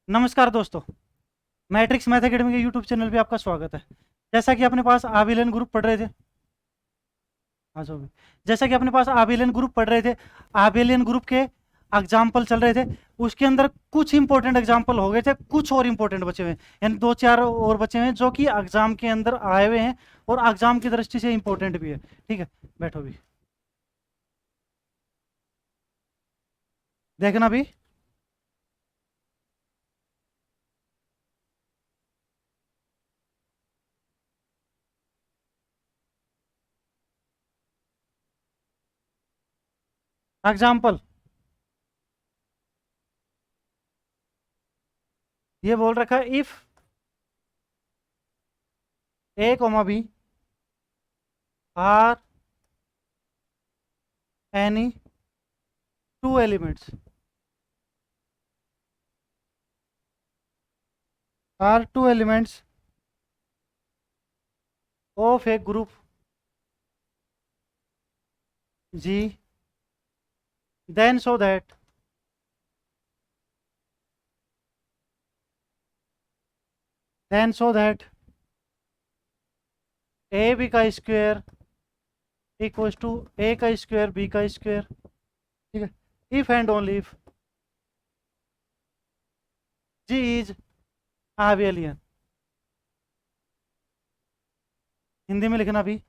नमस्कार दोस्तों। Matrix math academy के यूट्यूब चैनल पे आपका स्वागत है। जैसा कि अपने पास आबिलन ग्रुप पढ़ रहे थे। हाँ जो भी। जैसा कि अपने पास आबिलन ग्रुप पढ़ रहे थे, आबिलियन ग्रुप के एग्जाम्पल चल रहे थे। उसके अंदर कुछ इंपॉर्टेंट एग्जाम्पल हो गए थे, कुछ और इंपॉर्टेंट बचे हुए हैं, यानी दो चार और बचे हुए हैं जो कि एग्जाम के अंदर आए हुए हैं और एग्जाम की दृष्टि से इंपॉर्टेंट भी है। ठीक है, बैठो भी, देखना भी। एग्जाम्पल ये बोल रखा है, if A comma B are any two elements are two elements of a group G, then so that A B का स्क्वायर इक्वल्स टू ए का स्क्वायर बी का स्क्वायर। ठीक है, if and only if G is abelian. Hindi में लिखना भी,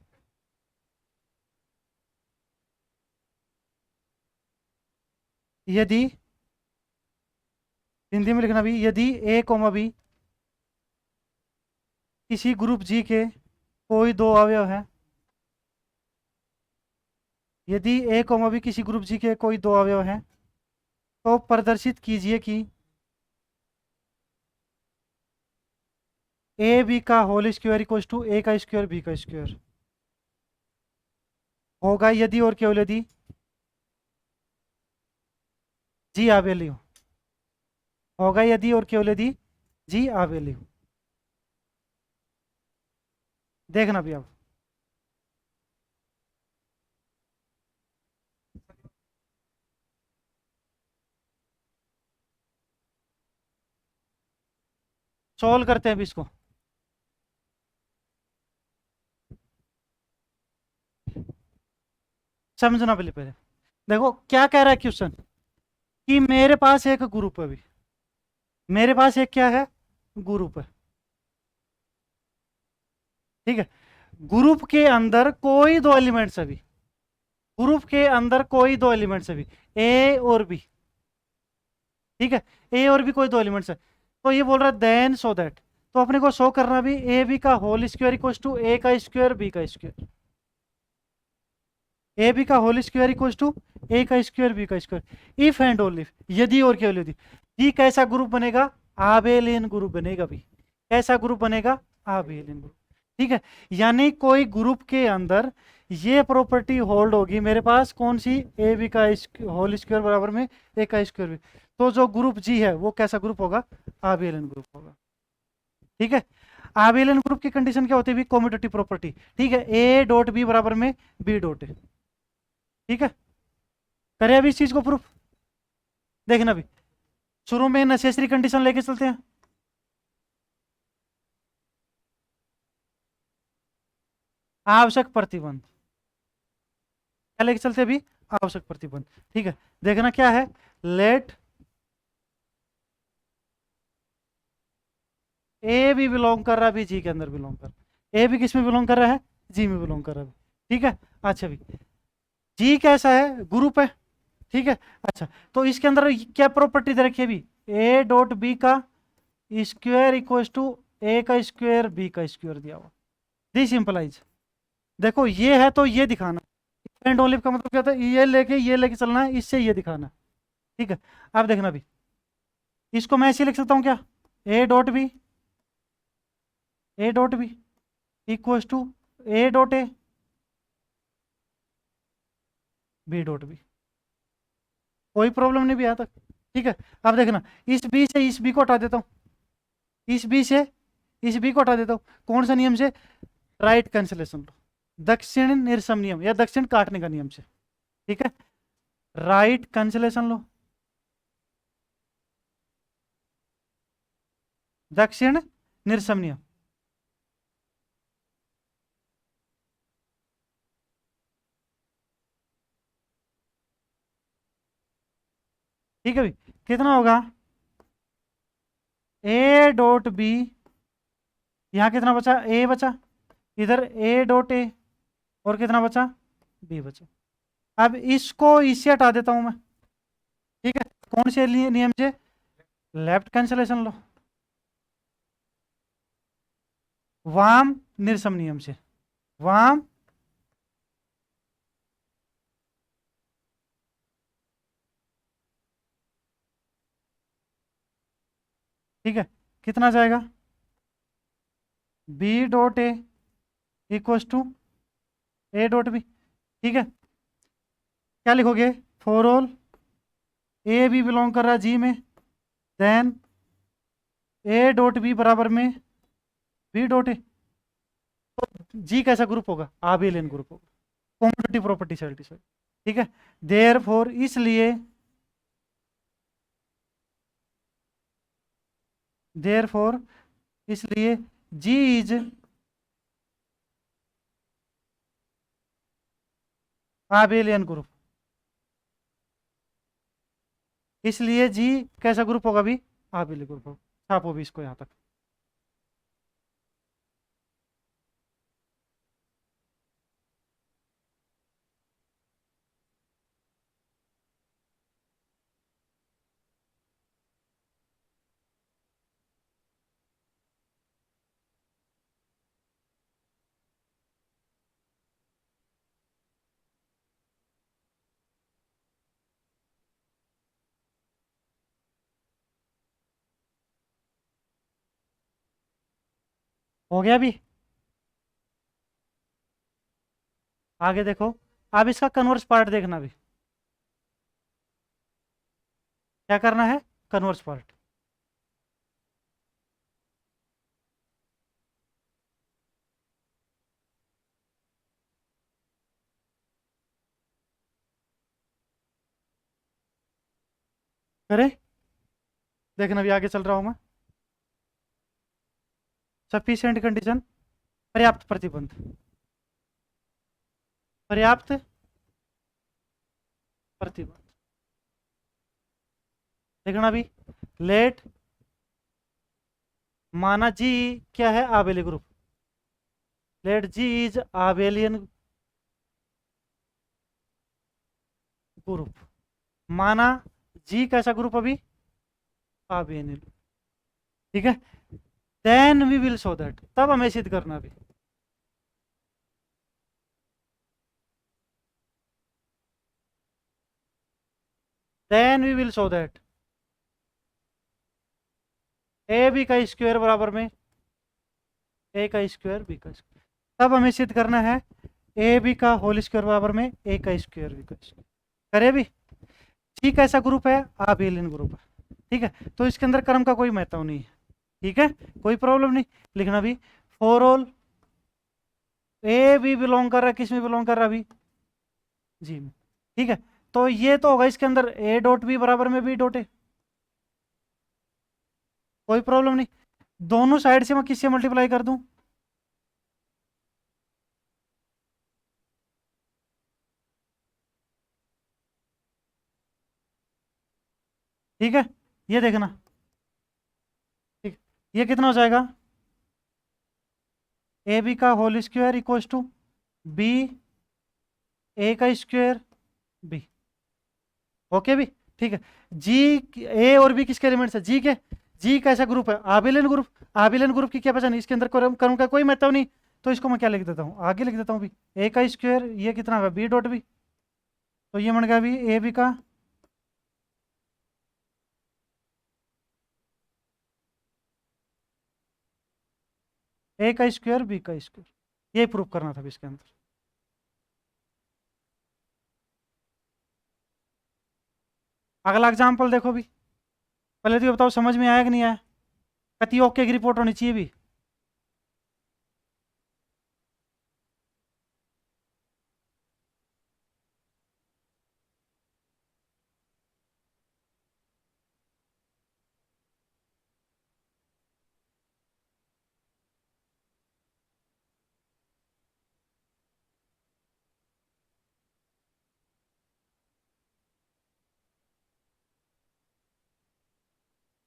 यदि, हिंदी में लिखना भी, यदि ए कोमा बी किसी ग्रुप जी के कोई दो अवयव है, यदि ए कोमा बी किसी ग्रुप जी के कोई दो अवयव हैं, तो प्रदर्शित कीजिए कि ए बी का whole square equals to A का स्क्वायर बी का स्क्वायर होगा यदि और केवल यदि जी आबिलियन होगा, यदि और केवल यदि जी आबिलियन। देखना भी आप, सॉल्व करते हैं अभी इसको। समझना पहले पहले, देखो क्या कह रहा है क्वेश्चन, कि मेरे पास एक ग्रुप है। अभी मेरे पास एक क्या है, ग्रुप है। ठीक है, ग्रुप के अंदर कोई दो एलिमेंट्स अभी, ग्रुप के अंदर कोई दो एलिमेंट्स अभी, ए और बी। ठीक है, ए और बी कोई दो एलिमेंट्स है। तो ये बोल रहा है देन सो दैट, तो अपने को शो करना भी ए बी का whole square equals to A का स्क्वायर बी का स्क्वायर, ए बी का whole square equals to A का स्क्वायर बी का स्क्वायर। इफ एंड ओनली यदि और केवल यदि ये कैसा ग्रुप बनेगा, आबेलियन ग्रुप बनेगा भी। कैसा ग्रुप बनेगा, आबेलियन ग्रुप। ठीक है, यानी कोई ग्रुप के अंदर ये प्रॉपर्टी होल्ड होगी, मेरे पास कौन सी, ए बी का होल स्क्वायर बराबर में ए का स्क्वायर बी। तो जो ग्रुप जी है वो कैसा ग्रुप होगा, आबेलियन ग्रुप होगा। ठीक है, आबेलियन ग्रुप की कंडीशन क्या होती है, कॉम्यूटेटिव प्रॉपर्टी। ठीक है, ए डॉट बी बराबर में बी डॉट ए। ठीक है, करें अभी इस चीज को प्रूफ। देखना भी, शुरू में नेसेसरी कंडीशन लेके चलते हैं। आवश्यक प्रतिबंध क्या लेके चलते हैं अभी, आवश्यक प्रतिबंध। ठीक है, देखना क्या है, लेट ए भी बिलोंग कर रहा है, भी जी के अंदर बिलोंग कर, ए भी किस में बिलोंग कर रहा है, जी में बिलोंग कर रहा है। ठीक है, अच्छा भी, जी कैसा है, ग्रुप है। ठीक है, अच्छा, तो इसके अंदर क्या प्रॉपर्टी दे रखी है अभी, ए डॉट बी का स्क्वायर इक्वल्स टू ए का स्क्वायर बी का स्क्वायर दिया हुआ। दिस इंप्लाइज, देखो ये है तो ये दिखाना, एंड ओनली का मतलब क्या होता है, ये लेके चलना है, इससे ये दिखाना। ठीक है, अब देखना भी, इसको मैं ऐसे लिख सकता हूँ क्या, A dot B, A dot B equals to A dot A B dot B. कोई प्रॉब्लम नहीं भी यहाँ तक। ठीक है, अब देखना, इस बी से इस बी को हटा देता हूँ, इस बी से इस बी को हटा देता हूँ, कौन सा नियम से, राइट कैंसिलेशन लो, दक्षिण निरसम नियम या दक्षिण काटने का नियम से। ठीक है, राइट कैंसिलेशन लो, दक्षिण निरसम नियम। ठीक है भाई, कितना होगा? ए डॉट बी, यहाँ कितना बचा? ए बचा, इधर ए डॉट ए, और कितना बचा? बी बचा। अब इसको इससे हटा देता हूं मैं। ठीक है, कौन से नियम से? लेफ्ट कैंसलेशन लो, वाम निरसम नियम से। वाम ठीक है, कितना जाएगा? B dot A equals to A dot B. ठीक है, क्या लिखोगे? For all A B belong कर रहा है जी में, देन ए डॉट बी बराबर में बी डॉट ए। जी कैसा ग्रुप होगा? आबेलियन ग्रुप होगा, कॉम्यूटेटिव प्रॉपर्टी सेटिस्फाई। ठीक है, देयर फोर इसलिए, देयर फोर इसलिए जी इज आबेलियन ग्रुप। इसलिए जी कैसा ग्रुप होगा भी? आबेलियन ग्रुप होगा। छापो भी इसको यहां तक। हो गया भी? आगे देखो, अब इसका कन्वर्स पार्ट देखना भी। क्या करना है? Converse part. करे, देखना भी, आगे चल रहा हूं मैं। सफिशिएंट कंडीशन, पर्याप्त प्रतिबंध, पर्याप्त प्रतिबंध। देखना भी, लेट माना जी क्या है? Abelian group. Let G is abelian group. माना जी कैसा ग्रुप अभी? आबेलियन। ठीक है, then we will show that, तब हमें सिद्ध करना भी। Then we will show that A B का स्क्वायर बराबर में ए का स्क्वायर बी का स्क्वायर। तब हमें सिद्ध करना है ए बी का होल स्क्वायर बराबर में ए का स्क्वायर बी का स्क्वायर। करे भी? ठीक, ऐसा ग्रुप है, आबेलियन ग्रुप है। ठीक है, तो इसके अंदर क्रम का कोई महत्व नहीं है। ठीक है, कोई प्रॉब्लम नहीं। लिखना भी, for all A B belong कर रहा है, किस में बिलोंग कर रहा है अभी? जी में। ठीक है, तो ये तो होगा इसके अंदर ए डॉट बी बराबर में बी डॉट ए, कोई प्रॉब्लम नहीं। दोनों साइड से मैं किससे मल्टीप्लाई कर दूं? ठीक है, ये देखना। ठीक, ये कितना हो जाएगा? ए बी का whole square equals to B A का स्क्वायर बी। ओके भी? ठीक है, जी ए और बी किसके एलिमेंट्स है? जी के। जी कैसा ग्रुप है? आबेलियन ग्रुप। आबेलियन ग्रुप की क्या पहचान? इसके अंदर क्रम का कोई महत्व नहीं। तो इसको मैं क्या लिख देता हूँ? आगे लिख देता हूँ भी, ए का स्क्वायर, ये कितना होगा? B dot B. तो ये बन गया भी ए बी का ए का स्क्वायर बी का स्क्वायर। ये प्रूफ करना था भी इसके अंदर। अगला एग्जाम्पल देखो भी। पहले तो ये बताओ समझ में आया कि नहीं आया? कति ओके की रिपोर्ट होनी चाहिए भी।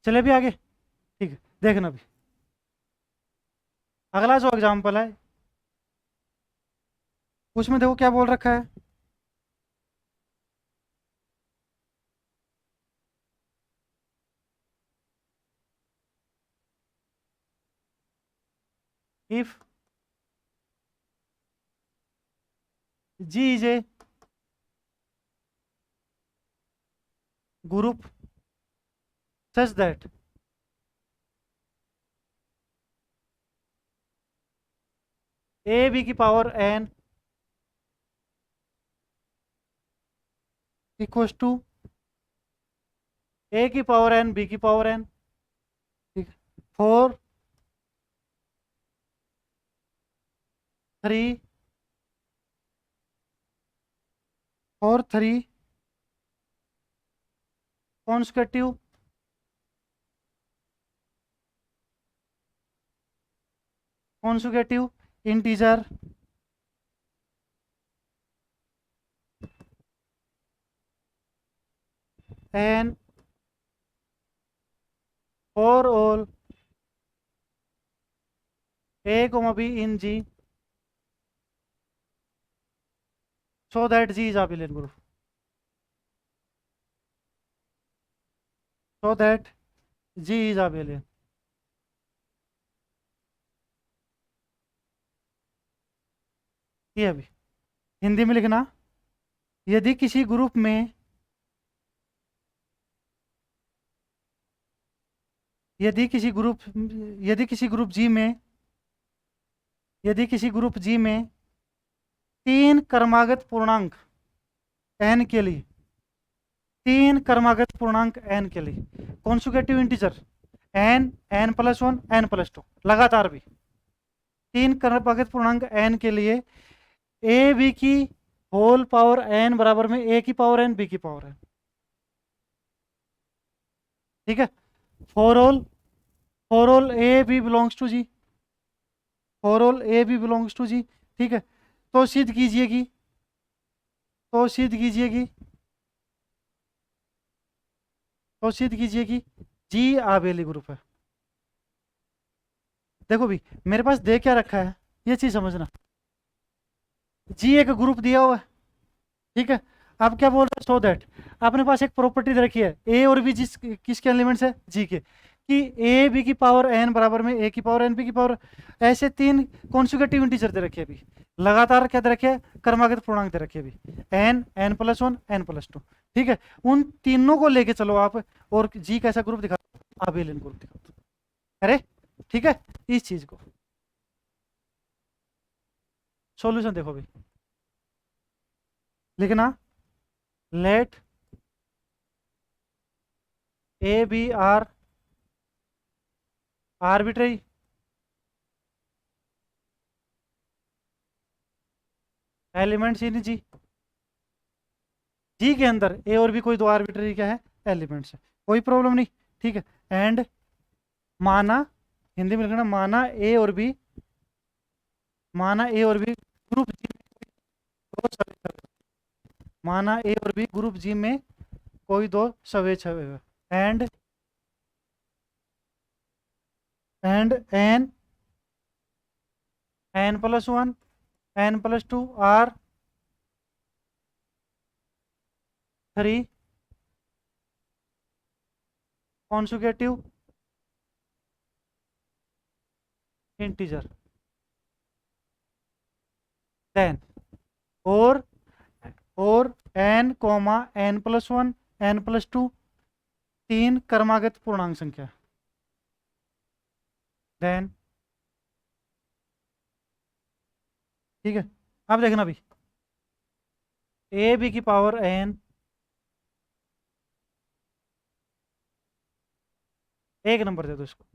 चले भी आगे, ठीक है। देखना भी अगला जो एग्जाम्पल है उसमें देखो क्या बोल रखा है। If G is a group such that A B की power N equals to A की पावर एन बी की पावर एन, ठीक, 4 3 4 3 constitutive conjugative integer N for all A comma b in G so that G is abelian group, so that G is abelian। ये अभी हिंदी में लिखना, यदि किसी group में यदि किसी ग्रुप यदि किसी ग्रुप जी में यदि किसी ग्रुप जी में 3 के लिए conjugative integer N N plus one N plus two लगातार भी 3 क्रमागत पूर्णांक एन के लिए ए बी की होल पावर एन बराबर में ए की पावर एन बी की पावर एन, ठीक है। For all A B belongs to G, for all A B belongs to G, ठीक है। तो सिद्ध कीजिए कि जी आबेली ग्रुप है। देखो भी मेरे पास दे क्या रखा है, ये चीज समझना। जी एक ग्रुप दिया हुआ है, ठीक है। अब क्या बोल रहा है, सो दैट अपने पास एक प्रॉपर्टी दे रखी है ए और बी जिस किसके एलिमेंट्स है, जी के, कि ए बी की पावर एन बराबर में ए की पावर एन बी की पावर, ऐसे 3 कॉन्जुगेटिव इंटीजर दे रखे अभी, लगातार क्या दे रखे हैं, क्रमागत पूर्णांक दे रखे अभी N N plus one N plus two, ठीक है। उन तीनों को लेके चलो आप और जी कैसा ग्रुप दिखा, आबेलियन ग्रुप दिखा दो। अरे ठीक है, इस चीज को सॉल्यूशन देखो भाई, लिखना let A B are arbitrary elements in G, G के अंदर ए और बी कोई दो आर्बिट्रेरी क्या है, एलिमेंट्स है, कोई प्रॉब्लम नहीं, ठीक है। एंड माना, हिंदी में लिखना, माना ए और बी ग्रुप जी में दो सवे छवे, माना ए और बी ग्रुप जी में कोई दो सवे छवे है, and N N plus one N plus two are 3 conjugative integer, then और N comma N plus one N plus two 3 क्रमागत पूर्णांक संख्या, देन ठीक है। अब देखना भी ए बी की पावर एन, एक नंबर दे दो इसको,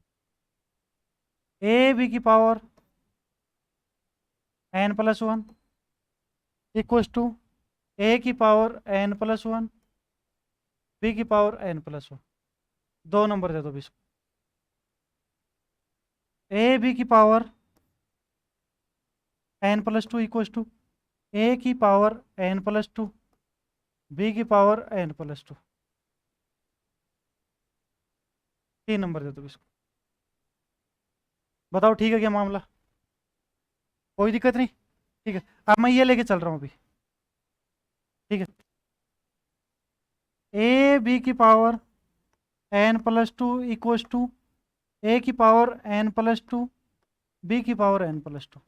ए बी की power N plus one equals to A की power N plus one B की power N plus one, 2 number दे दो इसको, ए बी की power N plus two equals to A की power N plus two B की power N plus two, 3 number दे दो इसको। बताओ ठीक है क्या मामला? कोई दिक्कत नहीं। ठीक है, अब मैं ये लेके चल रहा हूँ अभी। ठीक है, ए बी की power n+2 equals to A की पावर n+2 बी की पावर n+2।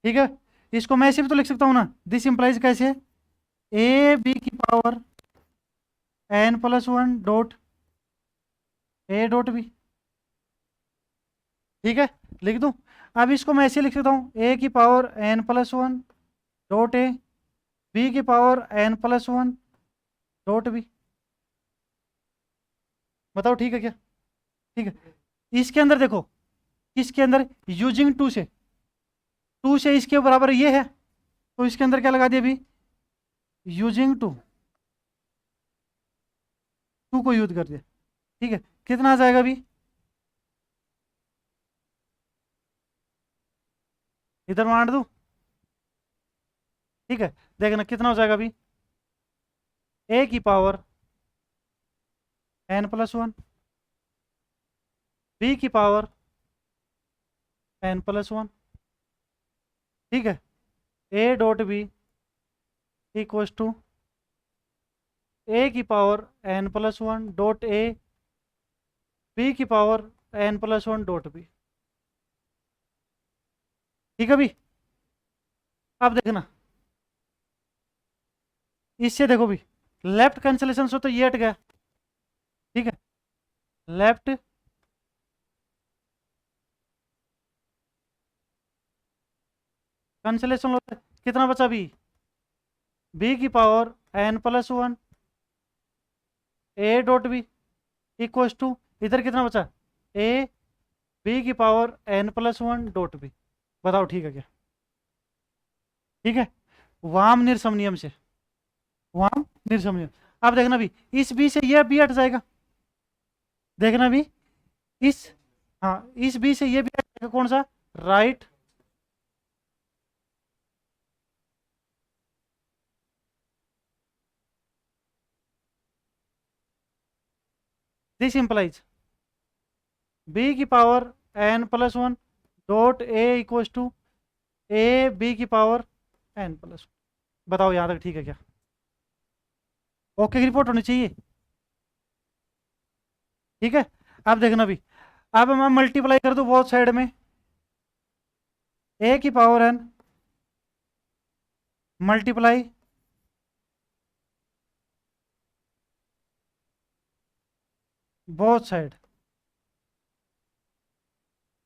ठीक है, इसको मैं ऐसे भी तो लिख सकता हूँ ना, दिस इंप्लाइज कैसे, ए बी की power n+1 dot A dot B. ठीक है, लिख दूँ। अब इसको मैं ऐसे लिख सकता हूँ, ए की power n+1 dot A, B की पावर n+1 डॉट बी। बताओ ठीक है क्या? ठीक है, इसके अंदर देखो, इसके अंदर यूजिंग टू से इसके बराबर ये है, तो इसके अंदर क्या लगा दिया अभी, यूजिंग टू को यूज कर दिया। ठीक है, कितना आ जाएगा अभी, इधर बांट दूँ। ठीक है, देखना कितना हो जाएगा अभी, ए की पावर n+1 बी की पावर n+1। ठीक है, A dot B equals to A की power n+1 dot A, B की पावर n+1 डॉट बी। ठीक है, अभी अब देखना, इससे देखो भी, लेफ्ट कैंसिलेशन से तो ये हट गया। ठीक है, लेफ्ट कैंसिलेशन होता है, कितना बचा बी की power n+1 A dot B equals to, इधर कितना बचा, ए बी की पावर n+1 डॉट बी। बताओ ठीक है क्या? ठीक है, वाम निरसम नियम से, वाम निरसम नियम। अब देखना भी, इस बी से ये बी हट जाएगा, देखना भी, इस, हाँ इस बी से ये बी हट जाएगा, कौन सा, राइट। दिस इंप्लाइज बी की power n+1 dot A equals to A B की पावर n+1। बताओ यहाँ तक ठीक है क्या? ओके की रिपोर्ट होनी चाहिए। ठीक है, अब देखना भी, अब मैं मल्टीप्लाई कर दूं बोथ साइड में, ए की power n multiply both side,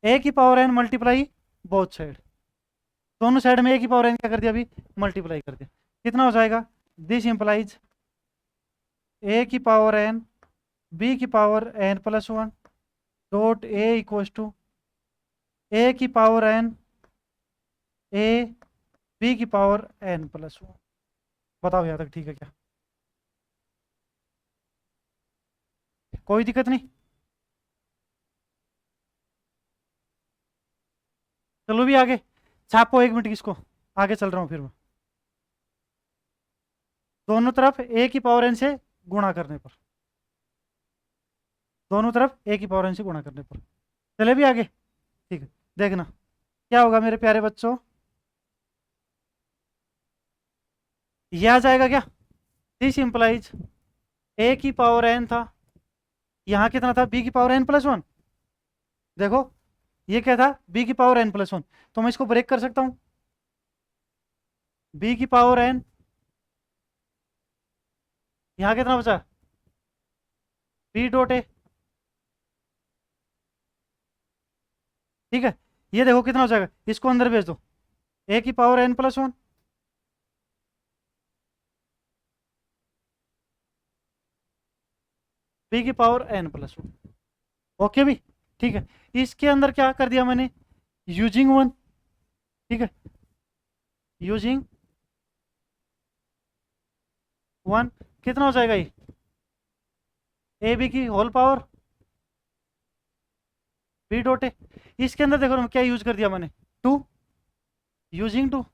A की power n multiply both side, दोनों साइड में ए की पावर n क्या कर दिया अभी, मल्टीप्लाई कर दिया। कितना हो जाएगा, दिस इंप्लाइज ए की पावर n बी की power n+1 dot A equals to A की पावर n ए बी की पावर n+1। बताओ यहाँ तक ठीक है क्या? कोई दिक्कत नहीं। चलो भी आगे, छापो 1 मिनट इसको, आगे चल रहा हूँ फिर मैं, दोनों तरफ ए की पावर n से गुणा करने पर, दोनों तरफ ए की पावर n से गुणा करने पर। चले भी आगे। ठीक है, देखना क्या होगा मेरे प्यारे बच्चों, ये आ जाएगा क्या, दिस इंप्लाइज ए की पावर n था, यहाँ कितना था, बी की पावर n+1। देखो ये क्या था, बी की पावर n+1, तो मैं इसको ब्रेक कर सकता हूँ, बी की पावर n, यहाँ कितना बचा, बी डॉट ए। ठीक है, ये देखो कितना हो जाएगा, इसको अंदर भेज दो, ए की पावर n+1 बी की पावर n+1। ओके भी, ठीक है, इसके अंदर क्या कर दिया मैंने, यूजिंग 1। ठीक है, यूजिंग 1, कितना हो जाएगा ये, ए बी की whole power B dot A. इसके अंदर देखो ना क्या यूज कर दिया मैंने, 2, यूजिंग 2।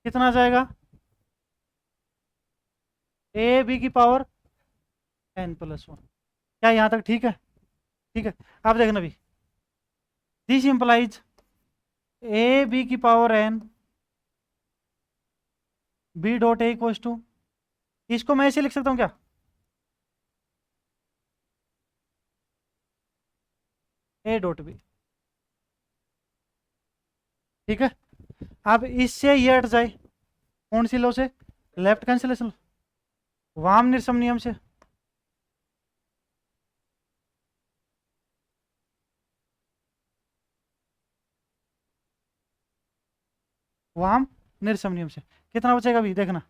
कितना आ जाएगा, ए बी की पावर n+1। क्या यहाँ तक ठीक है? ठीक है। अब देखना भी, दिस इंप्लाइज ए बी की power n B dot A equals to, इसको मैं ऐसे लिख सकता हूँ क्या, ए डॉट बी। ठीक है। अब इससे ये हट जाए, कौन सी लो से, लेफ्ट कैंसिलेशन, वाम निरसम नियम से। वाम निरसम नियम से कितना बचेगा भी देखना,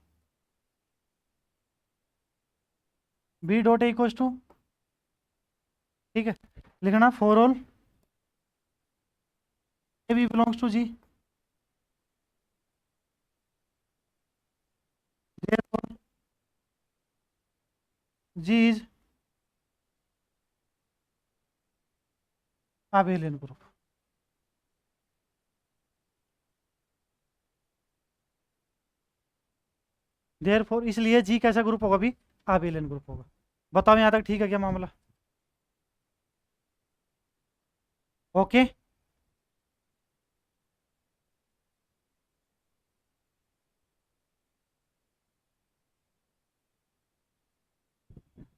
B dot A equals to, ठीक है, लिखना for all A B belongs to G, therefore G is abelian group. Therefore इसलिए जी कैसा ग्रुप होगा भी, abelian ग्रुप होगा। बताओ यहाँ तक ठीक है क्या मामला? ओके।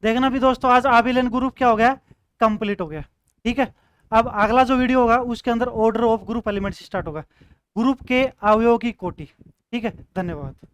देखना भी दोस्तों, आज abelian ग्रुप क्या हो गया, कंप्लीट हो गया। ठीक है। अब अगला जो वीडियो होगा उसके अंदर order of group elements start होगा, ग्रुप के अवयवों की कोटि। ठीक है, धन्यवाद।